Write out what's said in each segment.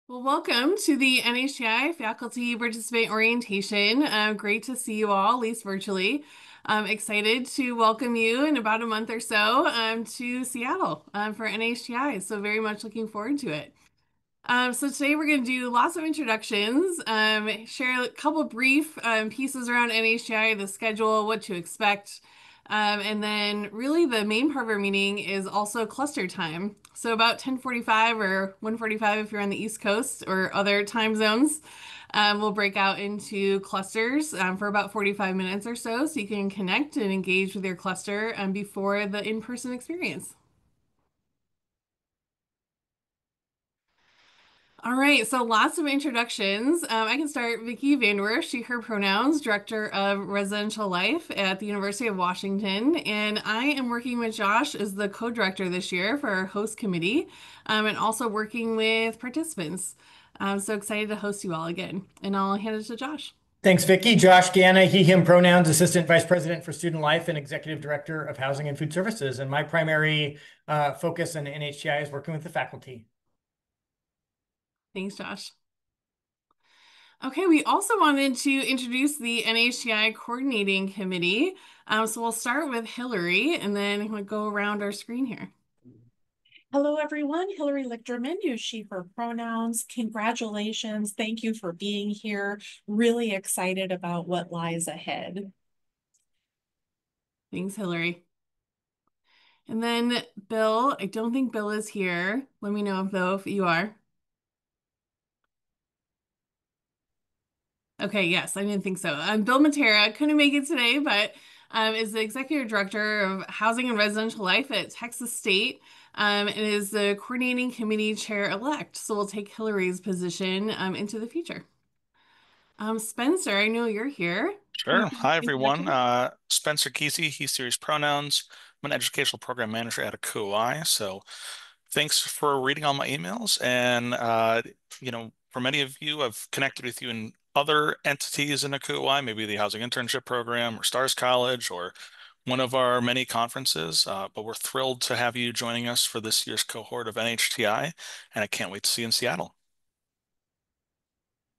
Well, welcome to the NHTI Faculty Participant Orientation. Great to see you all, at least virtually. I'm excited to welcome you in about a month or so to Seattle for NHTI. So very much looking forward to it. So today we're going to do lots of introductions, share a couple brief pieces around NHTI, the schedule, what to expect, and then really the main part of our meeting is also cluster time. So about 10:45 or 1:45 if you're on the East Coast or other time zones, we'll break out into clusters for about 45 minutes or so you can connect and engage with your cluster before the in-person experience. All right, so lots of introductions. I can start. Vicki Vanderwerf, she, her pronouns, Director of Residential Life at the University of Washington. And I am working with Josh as the co-director this year for our host committee and also working with participants. I'm so excited to host you all again. And I'll hand it to Josh. Thanks, Vicki. Josh Ganna, he, him pronouns, Assistant Vice President for Student Life and Executive Director of Housing and Food Services. And my primary focus in NHTI is working with the faculty. Thanks, Josh. Okay, we also wanted to introduce the NHTI Coordinating Committee. So we'll start with Hillary and then we'll go around our screen here. Hello, everyone. Hillary Lichterman, use she, her pronouns. Congratulations. Thank you for being here. Really excited about what lies ahead. Thanks, Hillary. And then Bill, I don't think Bill is here. Let me know if you are. Okay, yes, I didn't think so. Bill Matera couldn't make it today, but is the Executive Director of Housing and Residential Life at Texas State and is the Coordinating Committee Chair-elect. So we'll take Hillary's position into the future. Spencer, I know you're here. Sure. Hi, everyone. Spencer Kesey, he, series pronouns. I'm an educational program manager at a COI. So thanks for reading all my emails. And, for many of you, I've connected with you in other entities in a COI, maybe the Housing Internship Program or Stars College or one of our many conferences. But we're thrilled to have you joining us for this year's cohort of NHTI. And I can't wait to see you in Seattle.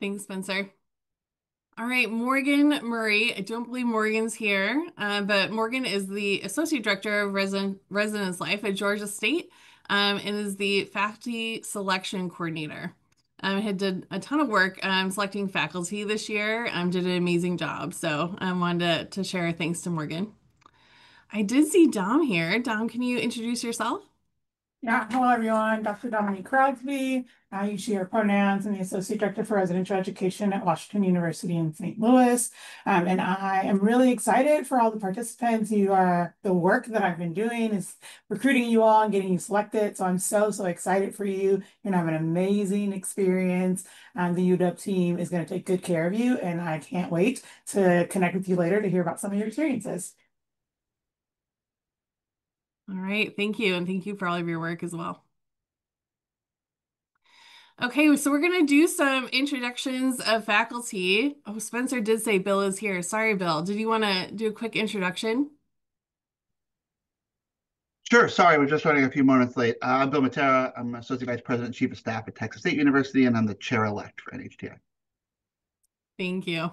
Thanks, Spencer. All right, Morgan Murray. I don't believe Morgan's here, but Morgan is the Associate Director of Residence Life at Georgia State and is the Faculty Selection Coordinator. Had did a ton of work selecting faculty this year. Did an amazing job. So I wanted to share thanks to Morgan. I did see Dom here. Dom, can you introduce yourself? Yeah, hello everyone. Dr. Dominique Crosby. I use she, her pronouns, and the Associate Director for Residential Education at Washington University in St. Louis. And I am really excited for all the participants. The work that I've been doing is recruiting you all and getting you selected. So I'm so excited for you. You're gonna have an amazing experience. The UW team is going to take good care of you, and I can't wait to connect with you later to hear about some of your experiences. All right, thank you. And thank you for all of your work as well. Okay, so we're going to do some introductions of faculty. Oh, Spencer did say Bill is here. Sorry, Bill. Did you want to do a quick introduction? Sure. Sorry, we're just running a few moments late. I'm Bill Matera. I'm Associate Vice President and Chief of Staff at Texas State University, and I'm the chair-elect for NHTI. Thank you.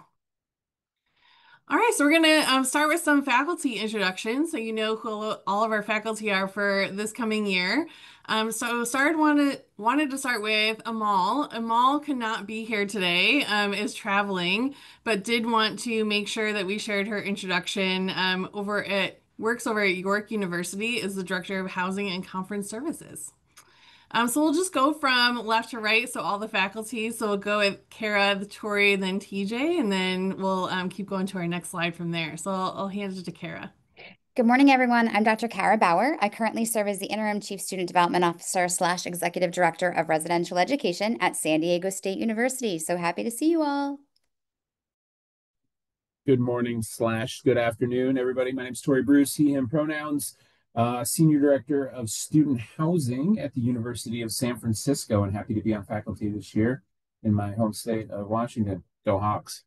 All right, so we're going to start with some faculty introductions so you know who all of our faculty are for this coming year. Wanted to start with Amal. Amal could not be here today, is traveling, but did want to make sure that we shared her introduction works over at York University as the Director of Housing and Conference Services. So we'll just go from left to right, so all the faculty. So we'll go with Kara, Tori, then TJ, and then we'll keep going to our next slide from there. So I'll hand it to Kara. Good morning, everyone. I'm Dr. Kara Bauer. I currently serve as the Interim Chief Student Development Officer / Executive Director of Residential Education at San Diego State University. So happy to see you all. Good morning / good afternoon, everybody. My name is Tori Bruce, he, him pronouns. Senior Director of Student Housing at the University of San Francisco, and happy to be on faculty this year in my home state of Washington. Go Hawks.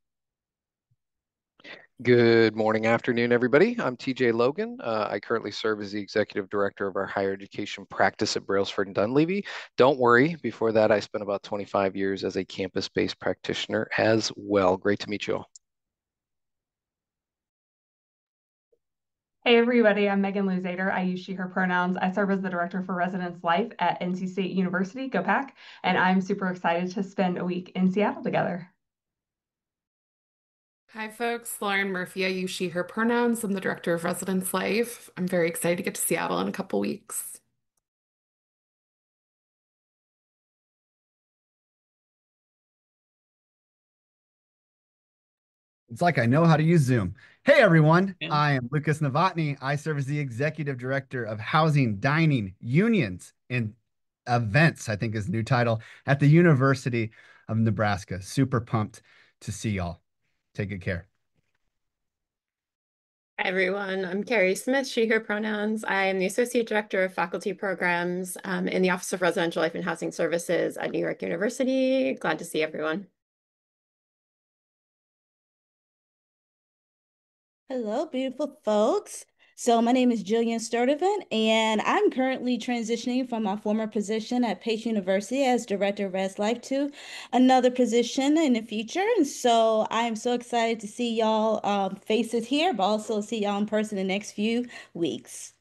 Good morning, afternoon, everybody. I'm TJ Logan. I currently serve as the executive director of our higher education practice at Brailsford and Dunleavy. Don't worry, before that, I spent about 25 years as a campus-based practitioner as well. Great to meet you all. Hey everybody, I'm Megan Luzader. I use she, her pronouns. I serve as the Director for Residence Life at NC State University, Go Pack, and I'm super excited to spend a week in Seattle together. Hi, folks. Lauren Murphy. I use she, her pronouns. I'm the director of Residence Life. I'm very excited to get to Seattle in a couple weeks. It's like I know how to use Zoom. Hey everyone, I am Lucas Novotny. I serve as the Executive Director of Housing, Dining, Unions, and Events, I think is the new title, at the University of Nebraska. Super pumped to see y'all. Take good care. Hi everyone, I'm Carrie Smith, she, her pronouns. I am the Associate Director of Faculty Programs in the Office of Residential Life and Housing Services at New York University. Glad to see everyone. Hello, beautiful folks. So my name is Jillian Sturdivant, and I'm currently transitioning from my former position at Pace University as Director of Res Life to another position in the future. And so I'm so excited to see y'all faces here, but also see y'all in person the next few weeks.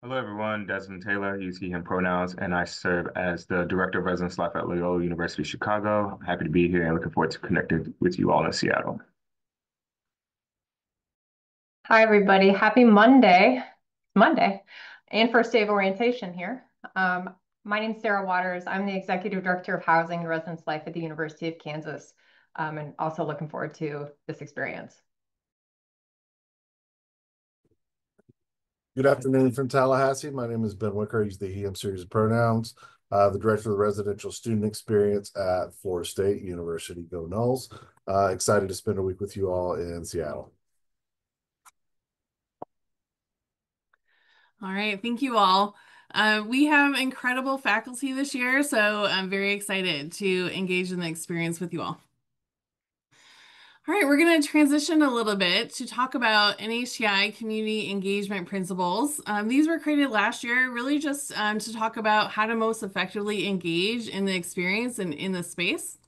Hello, everyone. Desmond Taylor, use he, him pronouns, and I serve as the Director of Residence Life at Loyola University Chicago. I'm happy to be here and looking forward to connecting with you all in Seattle. Hi, everybody. Happy Monday. Monday, and first day of orientation here. My name's Sarah Waters. I'm the Executive Director of Housing and Residence Life at the University of Kansas, and also looking forward to this experience. Good afternoon from Tallahassee. My name is Ben Wicker. I use the he, him series of pronouns. The Director of the Residential Student Experience at Florida State University. Go Noles. Excited to spend a week with you all in Seattle. All right, thank you all. We have incredible faculty this year, so I'm very excited to engage in the experience with you all. All right, we're going to transition a little bit to talk about NHTI community engagement principles. These were created last year, really just to talk about how to most effectively engage in the experience and in the space.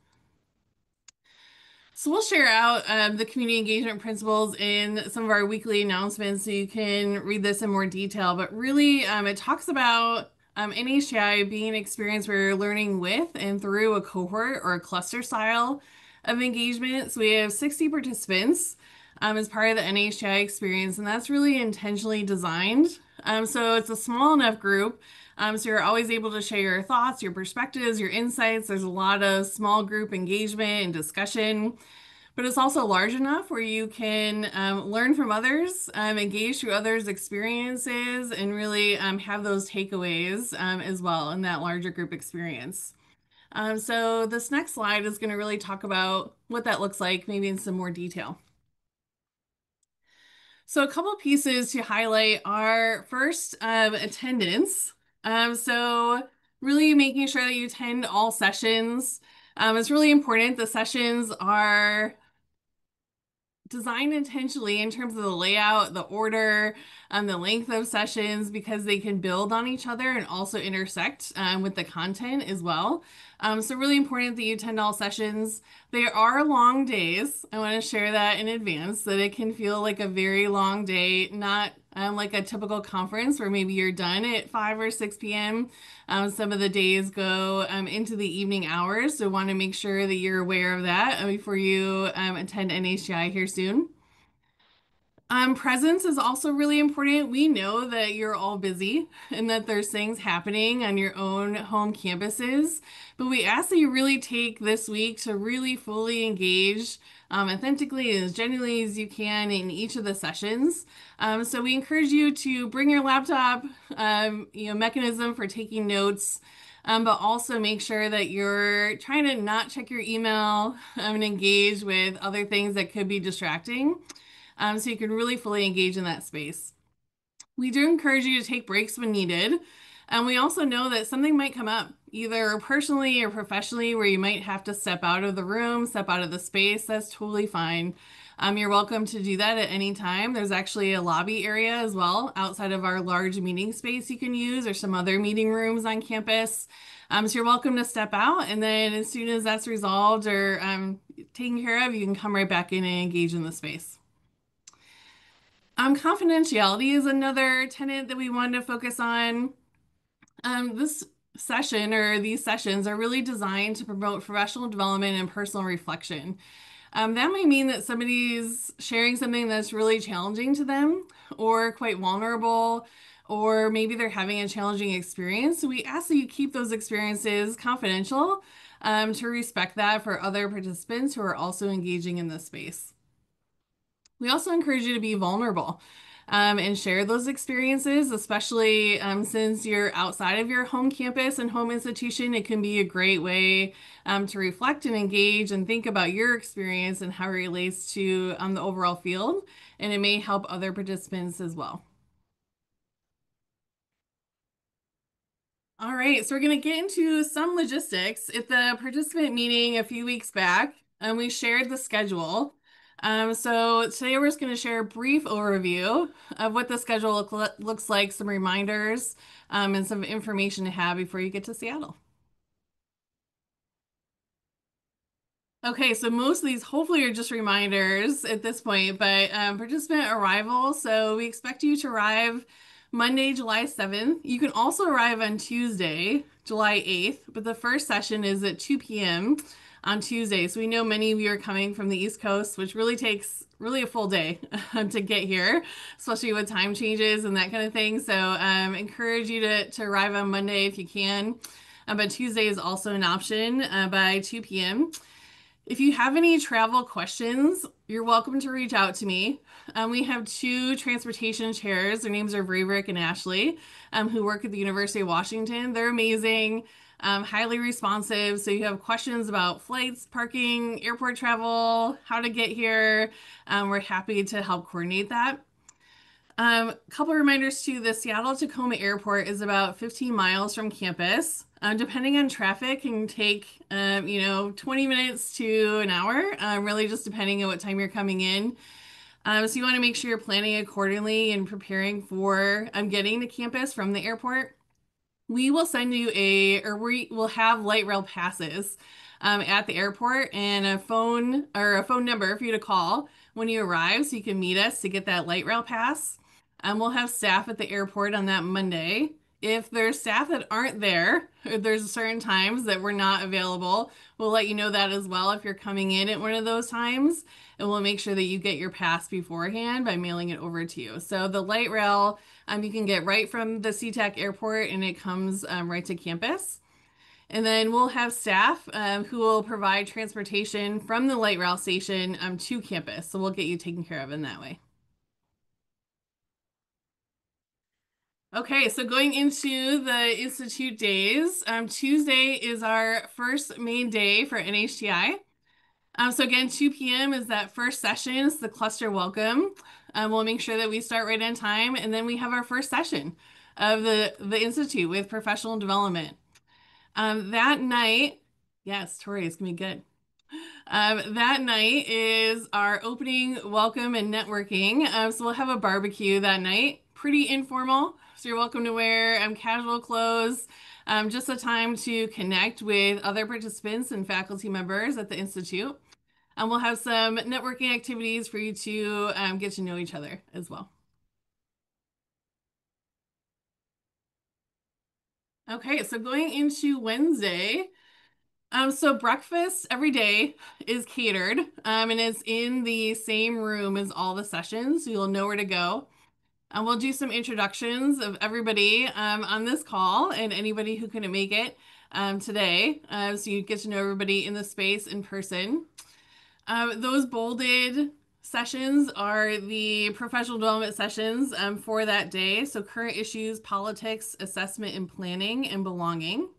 So we'll share out the community engagement principles in some of our weekly announcements so you can read this in more detail. But really, it talks about NHTI being an experience where you're learning with and through a cohort or a cluster style of engagement. So we have 60 participants as part of the NHTI experience, and that's really intentionally designed. So it's a small enough group. So you're always able to share your thoughts, your perspectives, your insights. There's a lot of small group engagement and discussion, but it's also large enough where you can learn from others, engage through others' experiences, and really have those takeaways as well in that larger group experience. So this next slide is going to really talk about what that looks like, maybe in some more detail. So a couple pieces to highlight are first attendance. So really making sure that you attend all sessions. It's really important. The sessions are designed intentionally in terms of the layout, the order, the length of sessions, because they can build on each other and also intersect with the content as well. So really important that you attend all sessions. They are long days. I want to share that in advance, that it can feel like a very long day, not like a typical conference where maybe you're done at 5 or 6 p.m. Some of the days go into the evening hours, so want to make sure that you're aware of that before you attend NHTI here soon. Presence is also really important. We know that you're all busy and that there's things happening on your own home campuses, but we ask that you really take this week to really fully engage authentically and as genuinely as you can in each of the sessions. So we encourage you to bring your laptop, mechanism for taking notes, but also make sure that you're trying to not check your email and engage with other things that could be distracting. So you can really fully engage in that space. We do encourage you to take breaks when needed. And we also know that something might come up, either personally or professionally, where you might have to step out of the room, step out of the space. That's totally fine. You're welcome to do that at any time. There's actually a lobby area as well outside of our large meeting space you can use, or some other meeting rooms on campus. So you're welcome to step out, and then as soon as that's resolved or taken care of, you can come right back in and engage in the space. Confidentiality is another tenet that we wanted to focus on. This session or these sessions are really designed to promote professional development and personal reflection. That might mean that somebody's sharing something that's really challenging to them or quite vulnerable, or maybe they're having a challenging experience. So we ask that you keep those experiences confidential, to respect that for other participants who are also engaging in this space. We also encourage you to be vulnerable, and share those experiences, especially since you're outside of your home campus and home institution. It can be a great way to reflect and engage and think about your experience and how it relates to the overall field, and it may help other participants as well. All right, so we're going to get into some logistics. At the participant meeting a few weeks back, we shared the schedule. So today we're just going to share a brief overview of what the schedule looks like, some reminders, and some information to have before you get to Seattle. Okay, so most of these hopefully are just reminders at this point, but participant arrival. So we expect you to arrive Monday, July 7th. You can also arrive on Tuesday, July 8th, but the first session is at 2 p.m. on Tuesday. So we know many of you are coming from the East Coast, which really takes a full day to get here, especially with time changes and that kind of thing. So encourage you to arrive on Monday if you can. But Tuesday is also an option by 2 p.m. If you have any travel questions, you're welcome to reach out to me. We have two transportation chairs. Their names are Rayrick and Ashley, who work at the University of Washington. They're amazing, highly responsive. So you have questions about flights, parking, airport travel, how to get here. We're happy to help coordinate that. Couple reminders too, the Seattle Tacoma Airport is about 15 miles from campus. Depending on traffic, can take 20 minutes to an hour, really just depending on what time you're coming in. So you want to make sure you're planning accordingly and preparing for getting to campus from the airport. We will send you we will have light rail passes at the airport, and a phone number for you to call when you arrive so you can meet us to get that light rail pass. We'll have staff at the airport on that Monday. If there's staff that aren't there, if there's certain times that we're not available, we'll let you know that as well if you're coming in at one of those times, and we'll make sure that you get your pass beforehand by mailing it over to you. So the light rail, you can get right from the SeaTac airport, and it comes right to campus. And then we'll have staff who will provide transportation from the light rail station to campus. So we'll get you taken care of in that way. Okay, so going into the Institute days, Tuesday is our first main day for NHTI. So again, 2 p.m. is that first session. It's the cluster welcome. We'll make sure that we start right on time, and then we have our first session of the Institute with professional development. That night, yes, Tori, it's gonna be good. That night is our opening welcome and networking. So we'll have a barbecue that night, pretty informal. So you're welcome to wear casual clothes. Just a time to connect with other participants and faculty members at the Institute. And we'll have some networking activities for you to get to know each other as well. Okay, so going into Wednesday, so breakfast every day is catered, and it's in the same room as all the sessions, so you'll know where to go. And we'll do some introductions of everybody on this call and anybody who couldn't make it today, so you get to know everybody in the space in person. Those bolded sessions are the professional development sessions for that day. So current issues, politics, assessment and planning, and belonging.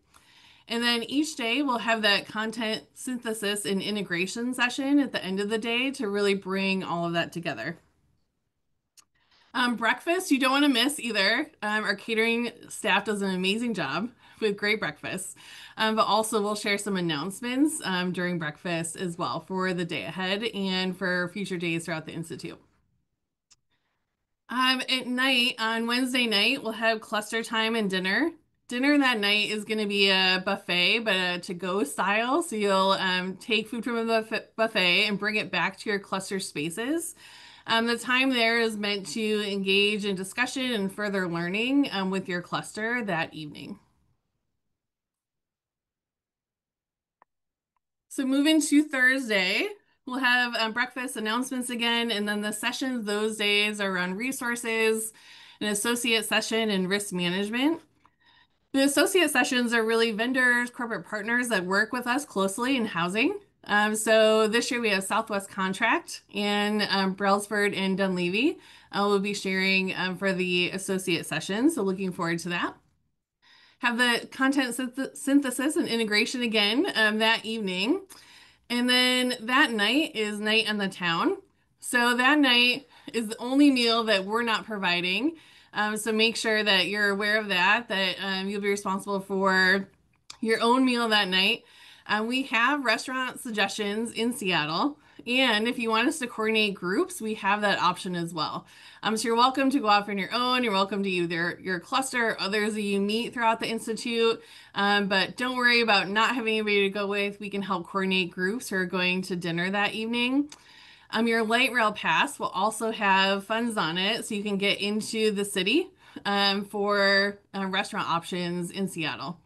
And then each day we'll have that content synthesis and integration session at the end of the day to really bring all of that together. Breakfast, you don't want to miss either. Our catering staff does an amazing job with great breakfast. But also, we'll share some announcements during breakfast as well for the day ahead and for future days throughout the Institute. At night, on Wednesday night, we'll have cluster time and dinner. Dinner that night is going to be a buffet, but a to-go style. So you'll take food from the buffet and bring it back to your cluster spaces. The time there is meant to engage in discussion and further learning with your cluster that evening. So moving to Thursday, we'll have breakfast announcements again, and then the sessions those days are around resources, an associate session, and risk management. The associate sessions are really vendors, corporate partners that work with us closely in housing. So this year we have Southwest Contract and Brailsford and Dunleavy. We'll be sharing for the associate session, so looking forward to that. Have the content synthesis and integration again that evening. And then that night is Night on the Town. So that night is the only meal that we're not providing. So make sure that you're aware of that you'll be responsible for your own meal that night. We have restaurant suggestions in Seattle. And if you want us to coordinate groups, we have that option as well. So you're welcome to go off on your own. You're welcome to either your cluster or others that you meet throughout the Institute. But don't worry about not having anybody to go with. We can help coordinate groups who are going to dinner that evening. Your light rail pass will also have funds on it, so you can get into the city for restaurant options in Seattle.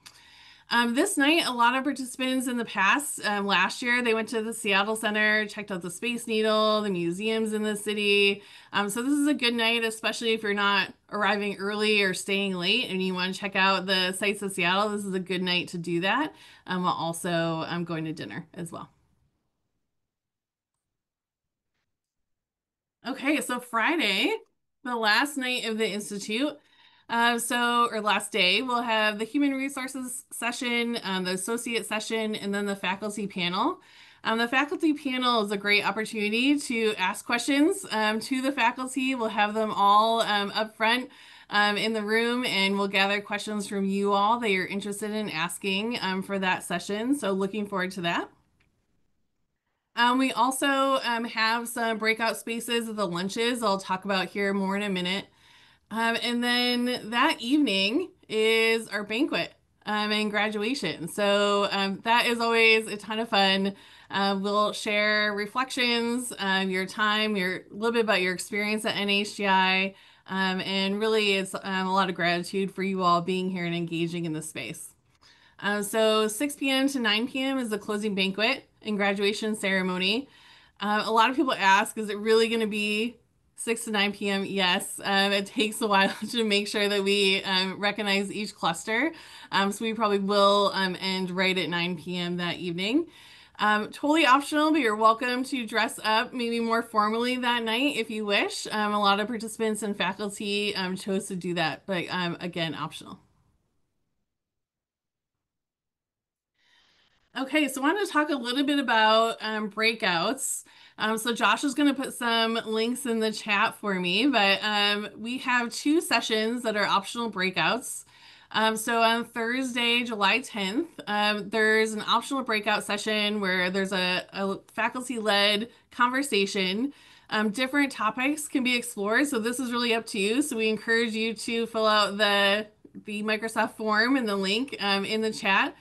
This night, a lot of participants in the past, last year, they went to the Seattle Center, checked out the Space Needle, the museums in the city. So this is a good night, especially if you're not arriving early or staying late and you want to check out the sights of Seattle. This is a good night to do that. While also going to dinner as well. Okay, so Friday, the last night of the Institute, or last day, we'll have the human resources session, the associate session, and then the faculty panel. The faculty panel is a great opportunity to ask questions to the faculty. We'll have them all up front in the room, and we'll gather questions from you all that you're interested in asking for that session. So looking forward to that. We also have some breakout spaces at the lunches I'll talk about here more in a minute. And then that evening is our banquet and graduation. So that is always a ton of fun. We'll share reflections, your time, a little bit about your experience at NHTI. And really, it's a lot of gratitude for you all being here and engaging in the space. So 6 p.m. to 9 p.m. is the closing banquet and graduation ceremony. A lot of people ask, is it really going to be 6 to 9 p.m.? Yes. It takes a while to make sure that we recognize each cluster. So we probably will end right at 9 p.m. that evening. Totally optional, but you're welcome to dress up maybe more formally that night if you wish. A lot of participants and faculty chose to do that, but again, optional. Okay, so I want to talk a little bit about breakouts. So Josh is going to put some links in the chat for me, but we have two sessions that are optional breakouts. So on Thursday, July 10th, there's an optional breakout session where there's a faculty-led conversation. Different topics can be explored, so this is really up to you. So we encourage you to fill out the Microsoft form and the link in the chat.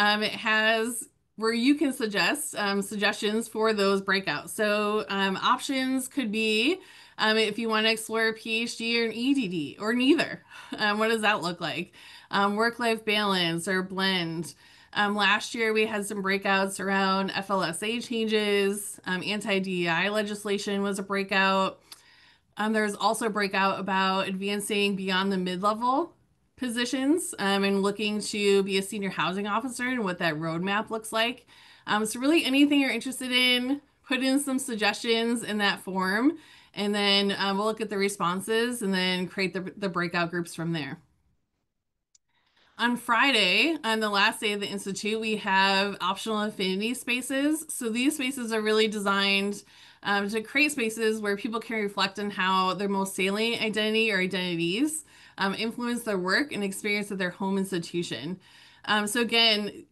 It has where you can suggest suggestions for those breakouts. So options could be if you want to explore a PhD or an EDD or neither. What does that look like? Work-life balance or blend. Last year we had some breakouts around FLSA changes. Anti-DEI legislation was a breakout. There's also a breakout about advancing beyond the mid-level positions and looking to be a senior housing officer and what that roadmap looks like. So really anything you're interested in, put in some suggestions in that form, and then we'll look at the responses and then create the breakout groups from there. On Friday, on the last day of the Institute, we have optional affinity spaces. So these spaces are really designed to create spaces where people can reflect on how their most salient identity or identities influence their work and experience at their home institution. So again,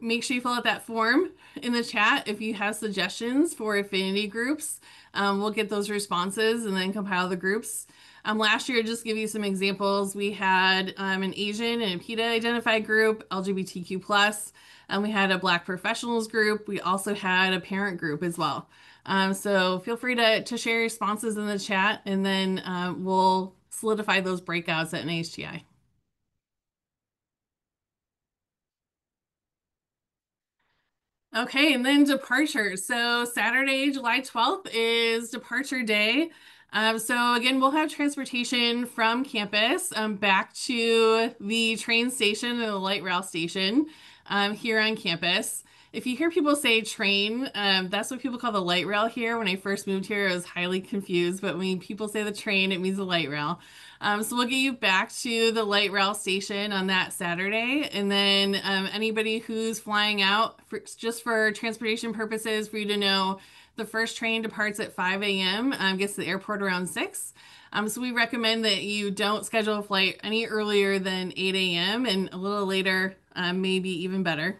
make sure you fill out that form in the chat if you have suggestions for affinity groups. We'll get those responses and then compile the groups. Last year, just give you some examples, we had an Asian and a PETA identified group, LGBTQ+, and we had a Black professionals group. We also had a parent group as well. So feel free to share responses in the chat, and then we'll solidify those breakouts at NHTI. Okay, and then departures. So Saturday, July 12th is departure day. So again, we'll have transportation from campus back to the train station and the light rail station here on campus. If you hear people say train, that's what people call the light rail here. When I first moved here, I was highly confused, but when people say the train, it means the light rail. So we'll get you back to the light rail station on that Saturday. And then anybody who's flying out, just for transportation purposes, for you to know, the first train departs at 5 a.m., gets to the airport around 6. So we recommend that you don't schedule a flight any earlier than 8 a.m. and a little later, maybe even better.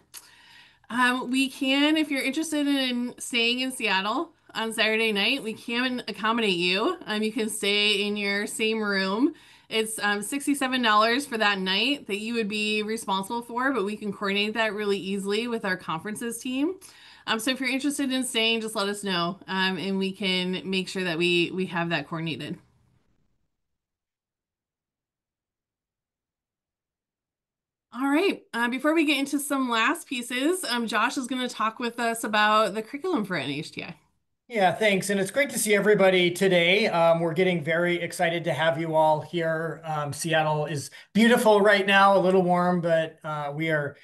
We can, if you're interested in staying in Seattle on Saturday night, we can accommodate you. You can stay in your same room. It's $67 for that night that you would be responsible for, but we can coordinate that really easily with our conferences team. So if you're interested in staying, just let us know, and we can make sure that we have that coordinated. All right, before we get into some last pieces, Josh is going to talk with us about the curriculum for NHTI. Yeah, thanks. And it's great to see everybody today. We're getting very excited to have you all here. Seattle is beautiful right now, a little warm, but we are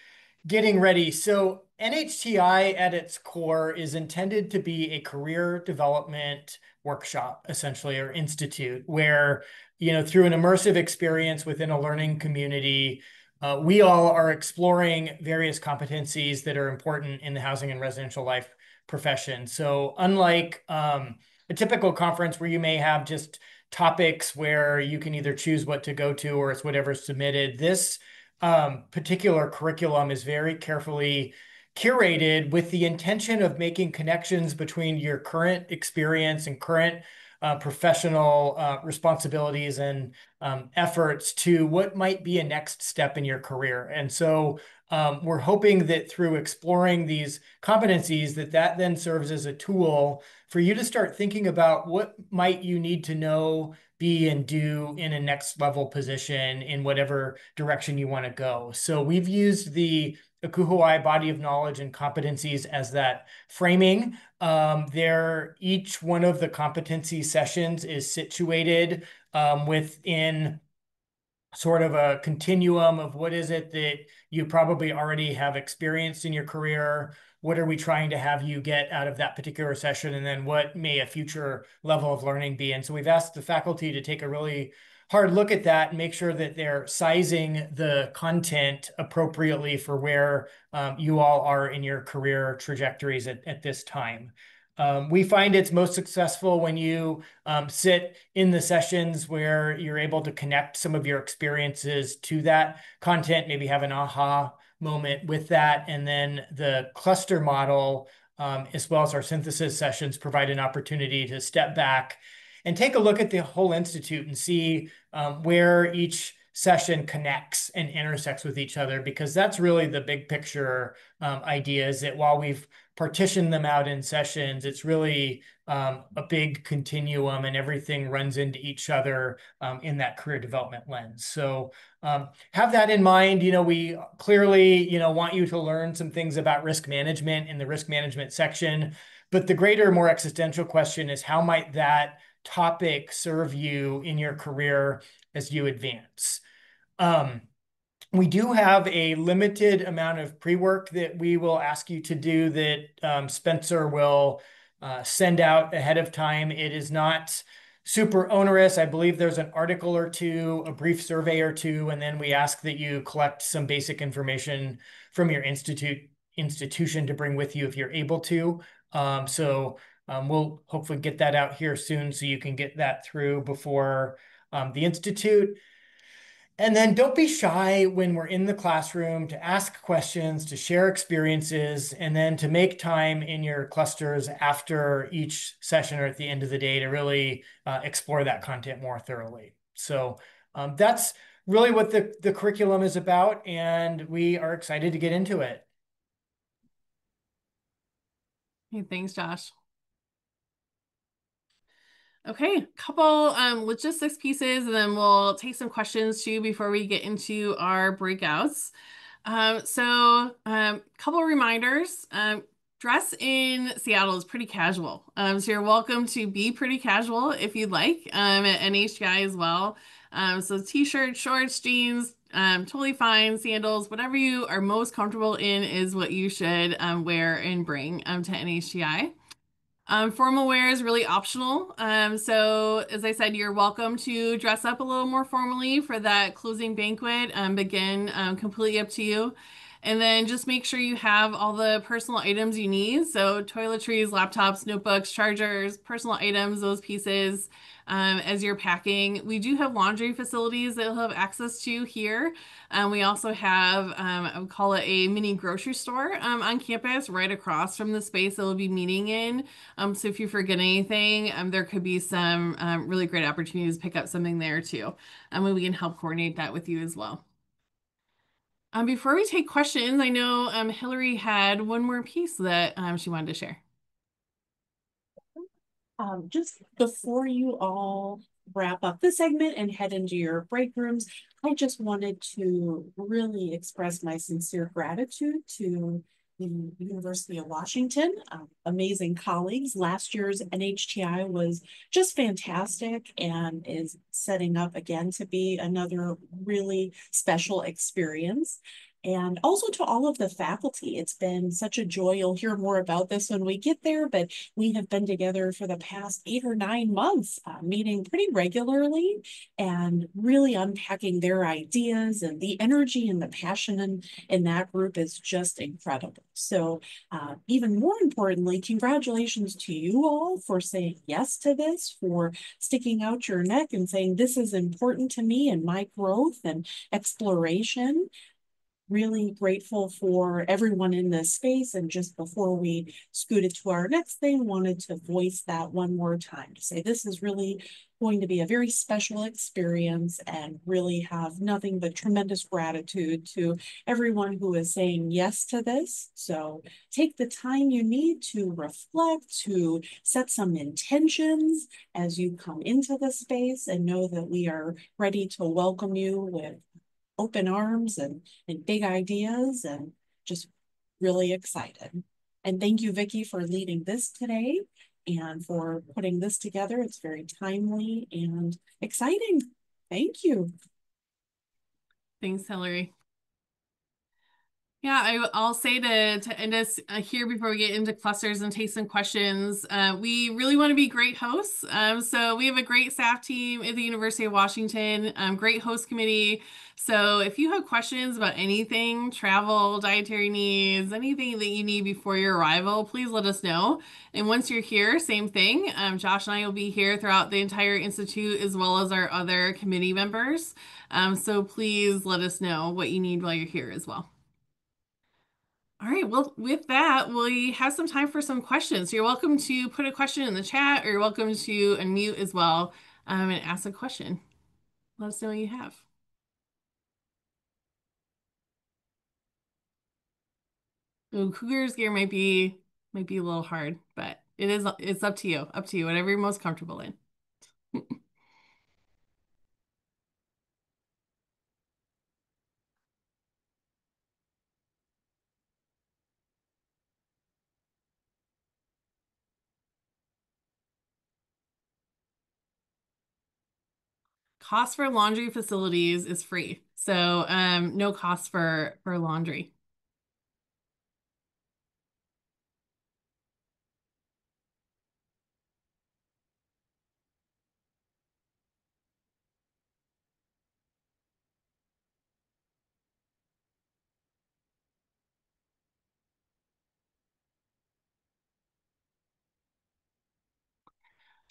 getting ready. So NHTI at its core is intended to be a career development workshop, essentially, or institute, where, through an immersive experience within a learning community, we all are exploring various competencies that are important in the housing and residential life profession. So unlike a typical conference where you may have just topics where you can either choose what to go to or it's whatever's submitted, this particular curriculum is very carefully curated with the intention of making connections between your current experience and current professional responsibilities and efforts to what might be a next step in your career. And so we're hoping that through exploring these competencies, that then serves as a tool for you to start thinking about what might you need to know, be, and do in a next level position in whatever direction you want to go. So we've used the Akuhuai body of knowledge and competencies as that framing. Each one of the competency sessions is situated within sort of a continuum of what is it that you probably already have experienced in your career. What are we trying to have you get out of that particular session? And then what may a future level of learning be? And so we've asked the faculty to take a really hard look at that and make sure that they're sizing the content appropriately for where you all are in your career trajectories at this time. We find it's most successful when you sit in the sessions where you're able to connect some of your experiences to that content, maybe have an aha moment with that. And then the cluster model, as well as our synthesis sessions, provide an opportunity to step back and take a look at the whole institute and see where each session connects and intersects with each other, because that's really the big picture idea, is that while we've partitioned them out in sessions, it's really a big continuum and everything runs into each other in that career development lens. So have that in mind. We clearly, want you to learn some things about risk management in the risk management section, but the greater, more existential question is how might that topic serve you in your career as you advance? We do have a limited amount of pre-work that we will ask you to do that Spencer will send out ahead of time. It is not super onerous. I believe there's an article or two, a brief survey or two, and then we ask that you collect some basic information from your institution to bring with you if you're able to. So We'll hopefully get that out here soon so you can get that through before the Institute. And then don't be shy when we're in the classroom to ask questions, to share experiences, and then to make time in your clusters after each session or at the end of the day to really explore that content more thoroughly. So that's really what the curriculum is about, and we are excited to get into it. Hey, thanks, Josh. Okay, a couple logistics pieces, and then we'll take some questions too before we get into our breakouts. Couple reminders. Dress in Seattle is pretty casual. So you're welcome to be pretty casual if you'd like, at NHTI as well. So t-shirts, shorts, jeans, totally fine. Sandals, whatever you are most comfortable in is what you should wear and bring to NHTI. Formal wear is really optional. So as I said, you're welcome to dress up a little more formally for that closing banquet. Again, completely up to you. And then just make sure you have all the personal items you need. So toiletries, laptops, notebooks, chargers, personal items, those pieces as you're packing. We do have laundry facilities that you'll have access to here. We also have, I would call it a mini grocery store on campus right across from the space that we'll be meeting in. So if you forget anything, there could be some really great opportunities to pick up something there too. And we can help coordinate that with you as well. Before we take questions, I know Hillary had one more piece that she wanted to share. Just before you all wrap up the segment and head into your break rooms, I just wanted to really express my sincere gratitude to the University of Washington, amazing colleagues. Last year's NHTI was just fantastic and is setting up again to be another really special experience. And also to all of the faculty, it's been such a joy. You'll hear more about this when we get there, but we have been together for the past 8 or 9 months, meeting pretty regularly and really unpacking their ideas, and the energy and the passion in that group is just incredible. So even more importantly, congratulations to you all for saying yes to this, for sticking out your neck and saying this is important to me and my growth and exploration. Really grateful for everyone in this space. And just before we scooted to our next thing, wanted to voice that one more time to say this is really going to be a very special experience, and really have nothing but tremendous gratitude to everyone who is saying yes to this. So take the time you need to reflect, to set some intentions as you come into the space, and know that we are ready to welcome you with open arms and big ideas, and just really excited. And thank you, Vicki, for leading this today and for putting this together. It's very timely and exciting. Thank you. Thanks, Hillary. Yeah, I'll say to end us here before we get into clusters and take some questions, we really want to be great hosts. So we have a great staff team at the University of Washington, great host committee. So if you have questions about anything, travel, dietary needs, anything that you need before your arrival, please let us know. And once you're here, same thing. Josh and I will be here throughout the entire Institute, as well as our other committee members. So please let us know what you need while you're here as well. All right, well, with that, we have some time for some questions. So you're welcome to put a question in the chat, or you're welcome to unmute as well and ask a question. Let us know what you have. Ooh, Cougar's gear might be a little hard, but it's up to you. Up to you, whatever you're most comfortable in. Cost for laundry facilities is free. So no cost for laundry.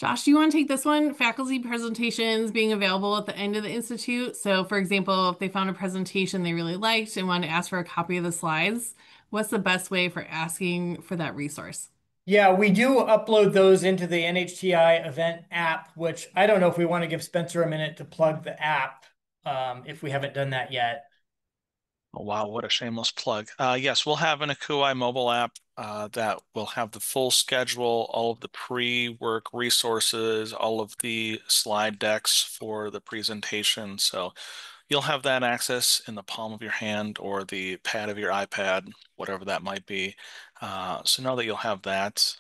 Josh, do you want to take this one? Faculty presentations being available at the end of the institute. So, for example, if they found a presentation they really liked and wanted to ask for a copy of the slides, what's the best way for asking for that resource? Yeah, we do upload those into the NHTI event app, which I don't know if we want to give Spencer a minute to plug the app, if we haven't done that yet. Oh, wow, what a shameless plug. Yes, we'll have an Akuai mobile app that will have the full schedule, all of the pre-work resources, all of the slide decks for the presentation. So you'll have that access in the palm of your hand or the pad of your iPad, whatever that might be. So now that you'll have that,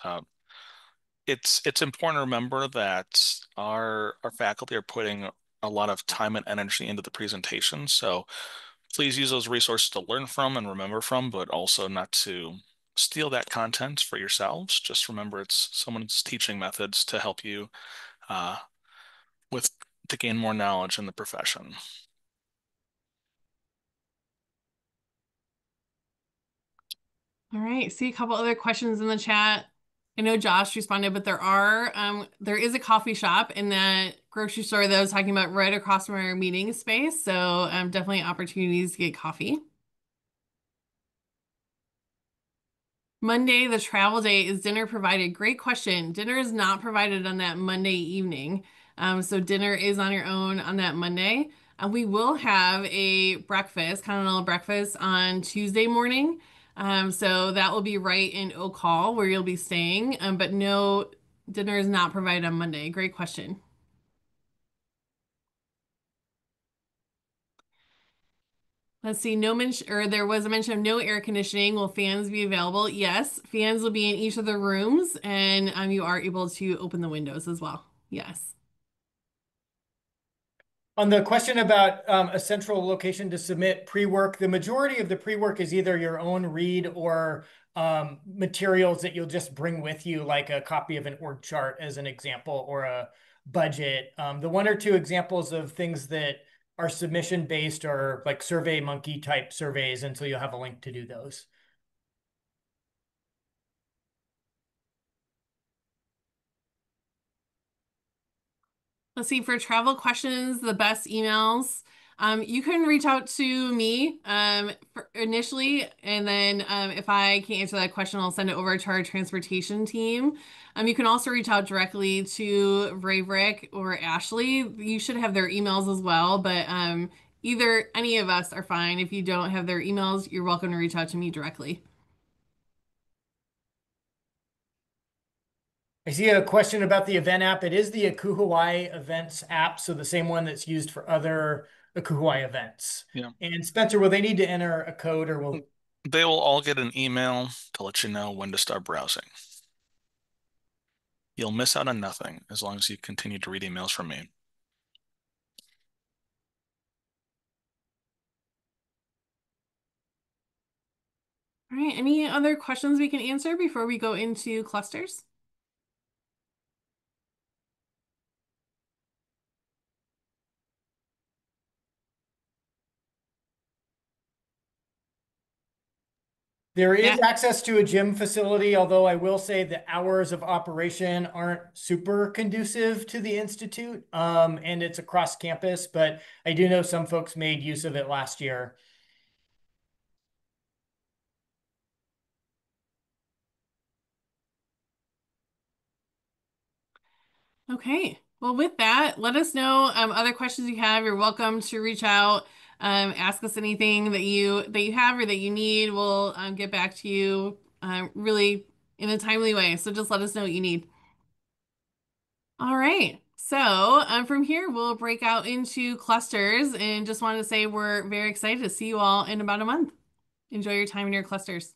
it's important to remember that our faculty are putting a lot of time and energy into the presentation. So please use those resources to learn from and remember from, but also not to steal that content for yourselves. Just remember it's someone's teaching methods to help you uh, with to gain more knowledge in the profession. All right, see a couple other questions in the chat. I know Josh responded, but there is a coffee shop in that grocery store that I was talking about right across from our meeting space. So definitely opportunities to get coffee. Monday, the travel day, is dinner provided? Great question. Dinner is not provided on that Monday evening. So dinner is on your own on that Monday. We will have a breakfast, continental breakfast on Tuesday morning. So that will be right in Oak Hall where you'll be staying. But no, dinner is not provided on Monday. Great question. Let's see, there was a mention of no air conditioning. Will fans be available? Yes, fans will be in each of the rooms, and you are able to open the windows as well. Yes. On the question about a central location to submit pre-work, the majority of the pre-work is either your own read or materials that you'll just bring with you, like a copy of an org chart as an example, or a budget. The one or two examples of things that are submission based are like SurveyMonkey type surveys, and so you'll have a link to do those. Let's see, for travel questions, the best emails. You can reach out to me initially, and then if I can't answer that question, I'll send it over to our transportation team. You can also reach out directly to Raverick or Ashley. You should have their emails as well, but either any of us are fine. If you don't have their emails, you're welcome to reach out to me directly. I see a question about the event app. It is the Akuhawai Events app, so the same one that's used for other Akuhawai events. Yeah. And Spencer, will they need to enter a code, or will They will all get an email to let you know when to start browsing. You'll miss out on nothing as long as you continue to read emails from me. All right, any other questions we can answer before we go into clusters? There is access to a gym facility, although I will say the hours of operation aren't super conducive to the Institute, and it's across campus, but I do know some folks made use of it last year. Okay. Well, with that, let us know other questions you have. You're welcome to reach out, ask us anything that you have or that you need. We'll get back to you really in a timely way. So just let us know what you need. All right. So from here, we'll break out into clusters, and just wanted to say we're very excited to see you all in about a month. Enjoy your time in your clusters.